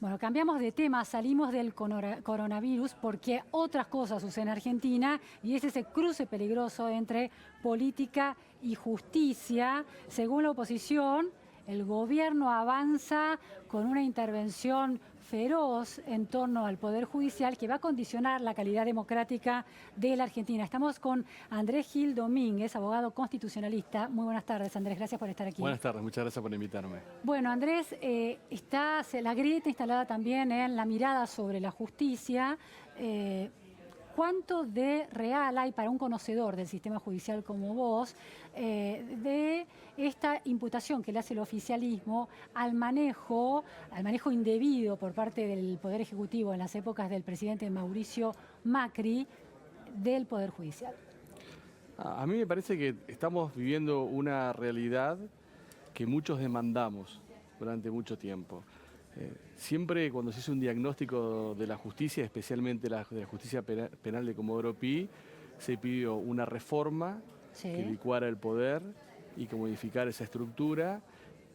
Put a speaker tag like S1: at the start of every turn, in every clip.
S1: Bueno, cambiamos de tema, salimos del coronavirus porque otras cosas suceden en Argentina y es ese cruce peligroso entre política y justicia. Según la oposición, el gobierno avanza con una intervención feroz en torno al Poder Judicial que va a condicionar la calidad democrática de la Argentina. Estamos con Andrés Gil Domínguez, abogado constitucionalista. Muy buenas tardes, Andrés, gracias por estar aquí.
S2: Buenas tardes, muchas gracias por invitarme.
S1: Bueno, Andrés, está la grieta instalada también en la mirada sobre la justicia. ¿Cuánto de real hay para un conocedor del sistema judicial como vos de esta imputación que le hace el oficialismo al manejo indebido por parte del Poder Ejecutivo en las épocas del presidente Mauricio Macri del Poder Judicial?
S2: A mí me parece que estamos viviendo una realidad que muchos demandamos durante mucho tiempo. Siempre cuando se hizo un diagnóstico de la justicia, especialmente de la justicia penal de Comodoro Pi, se pidió una reforma que licuara el poder y que modificara esa estructura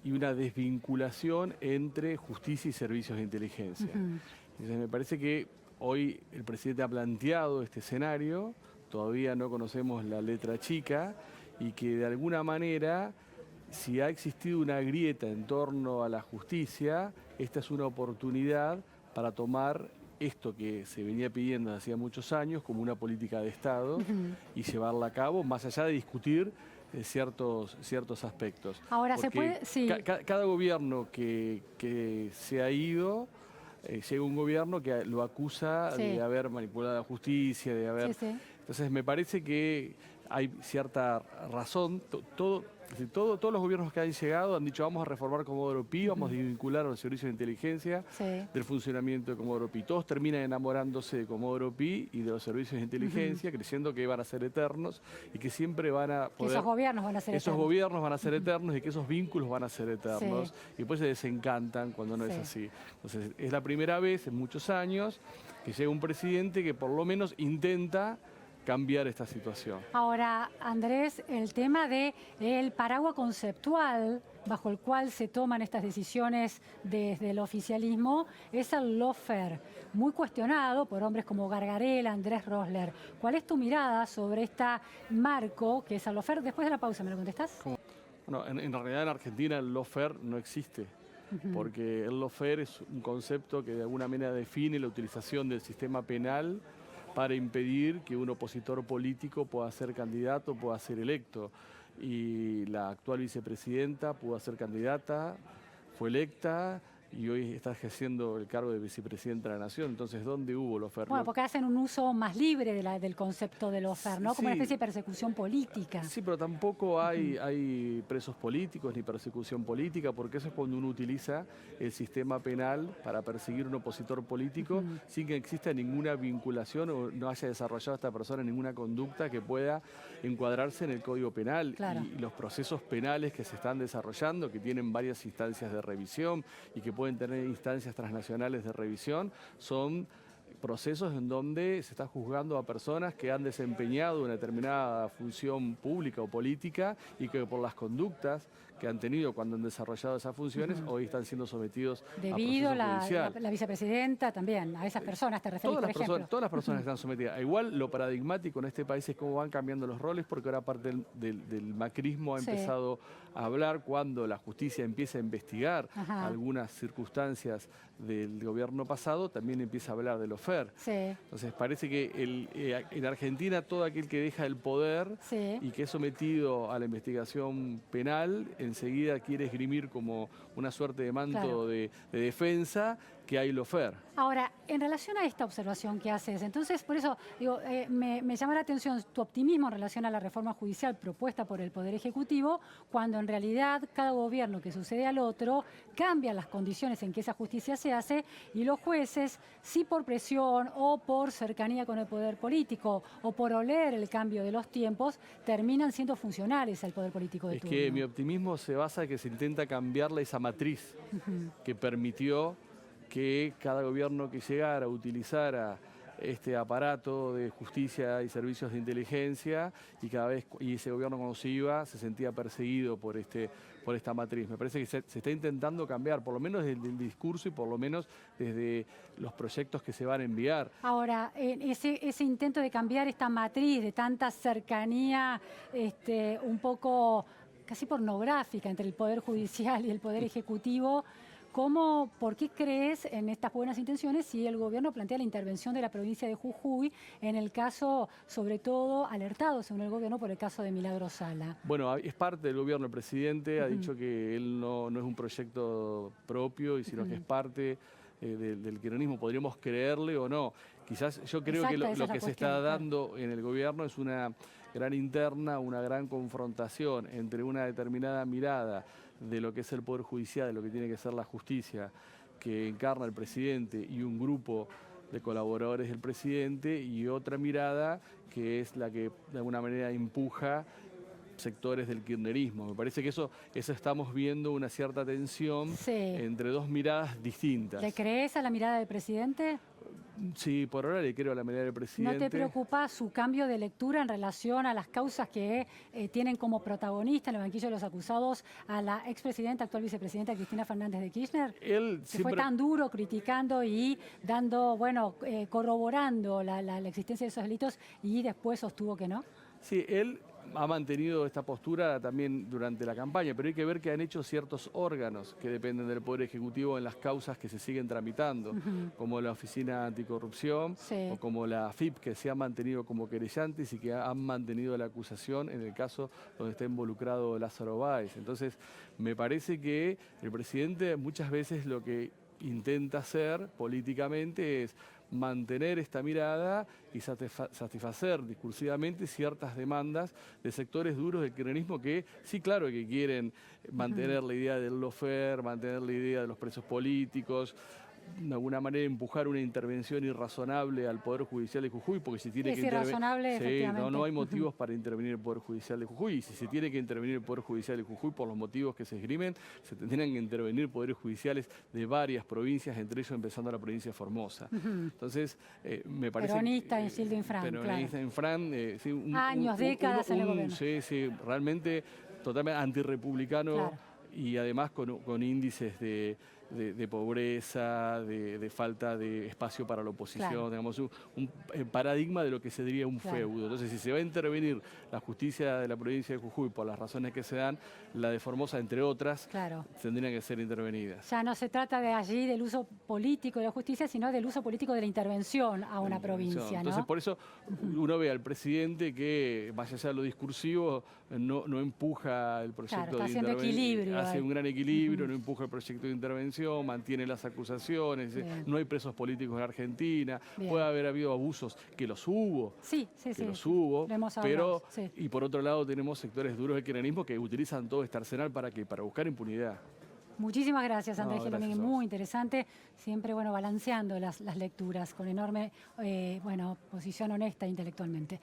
S2: y una desvinculación entre justicia y servicios de inteligencia. Entonces me parece que hoy el presidente ha planteado este escenario, todavía no conocemos la letra chica y que de alguna manera, si ha existido una grieta en torno a la justicia, esta es una oportunidad para tomar esto que se venía pidiendo desde hacía muchos años como una política de Estado y llevarla a cabo, más allá de discutir ciertos aspectos.
S1: Ahora,
S2: porque
S1: se puede... Sí.
S2: Cada gobierno que se ha ido, llega un gobierno que lo acusa de haber manipulado la justicia, de haber... Entonces me parece que hay cierta razón. Todos los gobiernos que han llegado han dicho vamos a reformar Comodoro Pi, vamos a vincular a los servicios de inteligencia del funcionamiento de Comodoro Pi. Todos terminan enamorándose de Comodoro Pi y de los servicios de inteligencia, creyendo que van a ser eternos y que siempre van a poder...
S1: Que esos gobiernos van a ser eternos. Esos
S2: gobiernos van a ser eternos y que esos vínculos van a ser eternos. Y después se desencantan cuando no es así. Entonces es la primera vez en muchos años que llega un presidente que por lo menos intenta cambiar esta situación.
S1: Ahora, Andrés, el tema del paraguas conceptual bajo el cual se toman estas decisiones desde el oficialismo es el lawfare, muy cuestionado por hombres como Gargarella, Andrés Rosler. ¿Cuál es tu mirada sobre este marco que es el lawfare? Después de la pausa, ¿me lo contestás?
S2: Bueno, en realidad en Argentina el lawfare no existe. Porque el lawfare es un concepto que de alguna manera define la utilización del sistema penal para impedir que un opositor político pueda ser candidato, pueda ser electo. Y la actual vicepresidenta pudo ser candidata, fue electa y hoy está ejerciendo el cargo de vicepresidenta de la Nación. Entonces, ¿dónde hubo lawfare?
S1: Bueno, porque hacen un uso más libre del concepto de lawfare, ¿no? Como una especie de persecución política.
S2: Sí, pero tampoco hay presos políticos ni persecución política, porque eso es cuando uno utiliza el sistema penal para perseguir a un opositor político sin que exista ninguna vinculación o no haya desarrollado esta persona ninguna conducta que pueda encuadrarse en el Código Penal. Y los procesos penales que se están desarrollando, que tienen varias instancias de revisión y que pueden tener instancias transnacionales de revisión, son procesos en donde se está juzgando a personas que han desempeñado una determinada función pública o política y que por las conductas que han tenido cuando han desarrollado esas funciones hoy están siendo sometidos
S1: debido
S2: a proceso judicial.
S1: La vicepresidenta también, a esas personas te referís, por ejemplo.
S2: Todas las personas están sometidas. Igual lo paradigmático en este país es cómo van cambiando los roles, porque ahora parte del macrismo ha empezado a hablar cuando la justicia empieza a investigar algunas circunstancias del gobierno pasado, también empieza a hablar de lawfare. Entonces parece que en Argentina todo aquel que deja el poder y que es sometido a la investigación penal, enseguida quiere esgrimir como una suerte de manto de defensa que hay lawfare.
S1: Ahora, en relación a esta observación que haces, entonces, por eso, digo, me llama la atención tu optimismo en relación a la reforma judicial propuesta por el Poder Ejecutivo, cuando en realidad cada gobierno que sucede al otro cambia las condiciones en que esa justicia se hace y los jueces, sí por presión o por cercanía con el poder político o por oler el cambio de los tiempos, terminan siendo funcionales al poder político de turno.
S2: Es que mi optimismo se basa en que se intenta cambiarle esa matriz que permitió que cada gobierno que llegara utilizara este aparato de justicia y servicios de inteligencia, y cada vez, y ese gobierno cuando se iba se sentía perseguido por esta matriz. Me parece que se está intentando cambiar, por lo menos desde el discurso y por lo menos desde los proyectos que se van a enviar.
S1: Ahora, ese intento de cambiar esta matriz de tanta cercanía, un poco casi pornográfica entre el Poder Judicial y el Poder Ejecutivo, ¿por qué crees en estas buenas intenciones si el gobierno plantea la intervención de la provincia de Jujuy en el caso, sobre todo, alertado según el gobierno por el caso de Milagro Sala?
S2: Bueno, es parte del gobierno. El presidente ha dicho que él no es un proyecto propio, sino que es parte del kirchnerismo. Podríamos creerle o no. Quizás yo creo que lo que se está dando en el gobierno es una gran interna, una gran confrontación entre una determinada mirada de lo que es el Poder Judicial, de lo que tiene que ser la justicia, que encarna el presidente, y un grupo de colaboradores del presidente, y otra mirada que es la que de alguna manera empuja sectores del kirchnerismo. Me parece que eso estamos viendo una cierta tensión entre dos miradas distintas.
S1: ¿Le crees a la mirada del presidente?
S2: Sí, por ahora le creo a la mirada del presidente.
S1: ¿No te preocupa su cambio de lectura en relación a las causas que tienen como protagonista en el banquillo de los acusados a la expresidenta, actual vicepresidenta Cristina Fernández de Kirchner?
S2: Él
S1: fue tan duro criticando y dando, corroborando la existencia de esos delitos, y después sostuvo que no.
S2: Sí, él ha mantenido esta postura también durante la campaña, pero hay que ver que han hecho ciertos órganos que dependen del Poder Ejecutivo en las causas que se siguen tramitando, como la Oficina Anticorrupción o como la AFIP, que se han mantenido como querellantes y que han mantenido la acusación en el caso donde está involucrado Lázaro Báez. Entonces, me parece que el presidente muchas veces lo que intenta hacer políticamente es mantener esta mirada y satisfacer discursivamente ciertas demandas de sectores duros del kirchnerismo que sí, claro, que quieren mantener la idea del lawfare, mantener la idea de los presos políticos, de alguna manera empujar una intervención irrazonable al Poder Judicial de Jujuy, porque si tiene que intervenir, no hay motivos para intervenir el Poder Judicial de Jujuy, y si se tiene que intervenir el Poder Judicial de Jujuy por los motivos que se esgrimen, se tendrían que intervenir poderes judiciales de varias provincias, entre ellos empezando la provincia de Formosa. Entonces, me parece...
S1: Peronista en Gildo Infran,
S2: Peronista Infran,
S1: años, décadas en el gobierno.
S2: Sí, realmente totalmente antirrepublicano, y además con índices de pobreza, de falta de espacio para la oposición, digamos, un paradigma de lo que se diría un feudo. Entonces, si se va a intervenir la justicia de la provincia de Jujuy por las razones que se dan, la de Formosa, entre otras, tendrían que ser intervenidas.
S1: Ya no se trata de allí del uso político de la justicia, sino del uso político de la intervención a una provincia, ¿no?
S2: Entonces, por eso uno ve al presidente que, más allá de lo discursivo, no empuja el proyecto de intervención. Hace un gran equilibrio, no empuja el proyecto de intervención, mantiene las acusaciones, no hay presos políticos en Argentina, puede haber habido abusos, que los hubo, los hubo, pero, y por otro lado tenemos sectores duros del kirchnerismo que utilizan todo este arsenal para buscar impunidad.
S1: Muchísimas gracias, Andrés Gelomini, muy interesante, siempre balanceando las lecturas con enorme posición honesta intelectualmente.